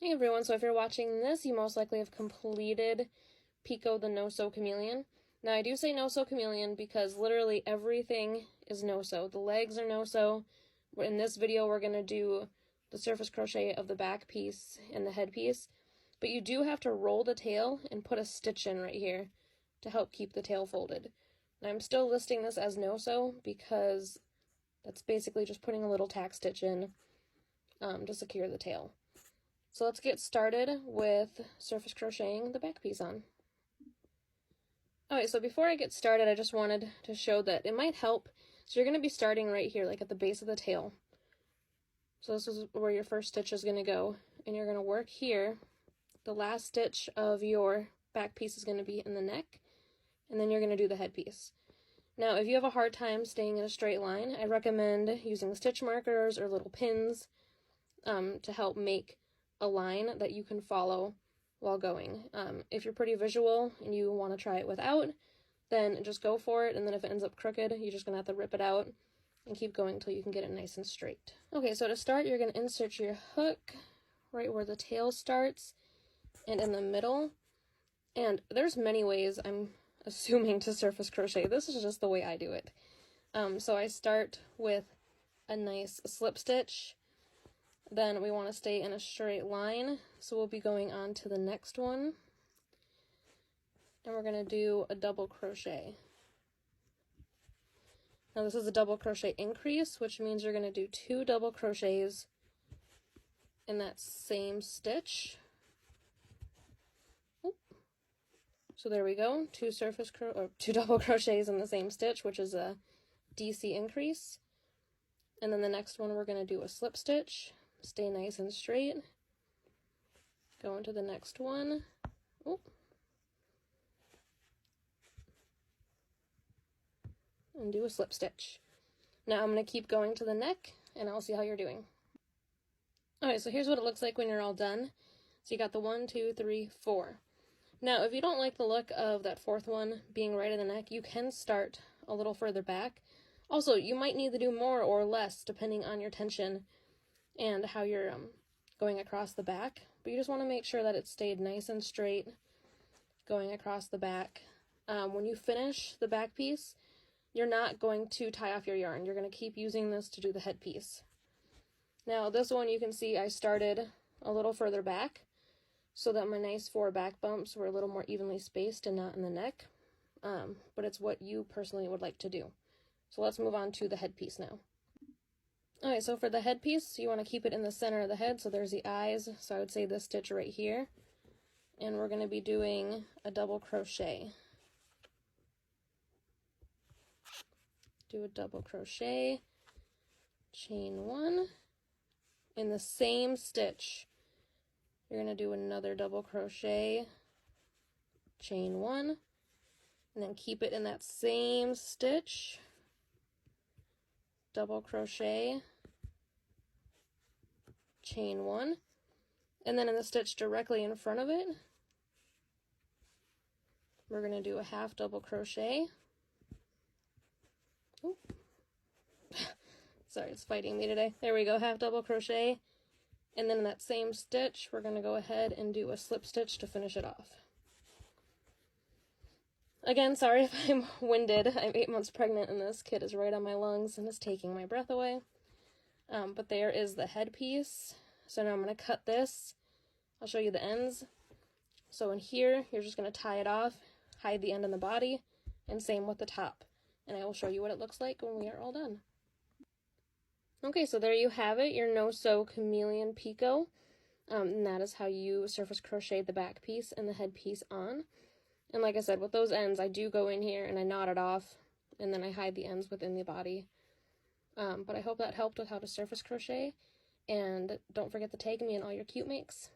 Hey everyone, so if you're watching this, you most likely have completed Pico the No-Sew Chameleon. Now I do say No-Sew Chameleon because literally everything is no-sew. The legs are no-sew. In this video we're going to do the surface crochet of the back piece and the head piece, but you do have to roll the tail and put a stitch in right here to help keep the tail folded. And I'm still listing this as no-sew because that's basically just putting a little tack stitch in to secure the tail. So let's get started with surface crocheting the back piece on. Alright, so before I get started, I just wanted to show that it might help. So you're going to be starting right here, like at the base of the tail. So this is where your first stitch is going to go, and you're going to work here. The last stitch of your back piece is going to be in the neck, and then you're going to do the head piece. Now, if you have a hard time staying in a straight line, I recommend using stitch markers or little pins to help make a line that you can follow while going. If you're pretty visual and you want to try it without, then just go for it, and then if it ends up crooked, you're just going to have to rip it out and keep going until you can get it nice and straight. Okay, so to start, you're going to insert your hook right where the tail starts and in the middle. And there's many ways, I'm assuming, to surface crochet. This is just the way I do it. So I start with a nice slip stitch. Then we want to stay in a straight line, so we'll be going on to the next one, and we're going to do a double crochet. Now this is a double crochet increase, which means you're going to do 2 double crochets in that same stitch. Oop. So there we go, 2 double crochets in the same stitch, which is a DC increase. And then the next one we're going to do a slip stitch. Stay nice and straight. Go into the next one. Oh. And do a slip stitch. Now I'm going to keep going to the neck, and I'll see how you're doing. Alright, so here's what it looks like when you're all done. So you got the 1, 2, 3, 4. Now, if you don't like the look of that 4th one being right in the neck, you can start a little further back. Also, you might need to do more or less depending on your tension and how you're going across the back, but you just want to make sure that it stayed nice and straight going across the back. When you finish the back piece, you're not going to tie off your yarn. You're going to keep using this to do the head piece. Now this one, you can see I started a little further back so that my nice 4 back bumps were a little more evenly spaced and not in the neck, but it's what you personally would like to do. So let's move on to the head piece now. Alright, so for the head piece, you want to keep it in the center of the head, so there's the eyes, so I would say this stitch right here. And we're going to be doing a double crochet. Do a double crochet, chain 1. In the same stitch, you're going to do another double crochet, chain 1, and then keep it in that same stitch, double crochet, chain 1, and then in the stitch directly in front of it, we're going to do a half double crochet. Ooh. Sorry, it's fighting me today. There we go, half double crochet, and then in that same stitch, we're going to go ahead and do a slip stitch to finish it off. Again, sorry if I'm winded. I'm 8 months pregnant, and this kid is right on my lungs and is taking my breath away. But there is the head piece. So now I'm going to cut this. I'll show you the ends. So in here, you're just going to tie it off, hide the end in the body, and same with the top. And I will show you what it looks like when we are all done. Okay, so there you have it, your No-Sew Chameleon Pico. And that is how you surface crochet the back piece and the head piece on. And like I said, with those ends, I do go in here and I knot it off, and then I hide the ends within the body. But I hope that helped with how to surface crochet, and don't forget to tag me in all your cute makes.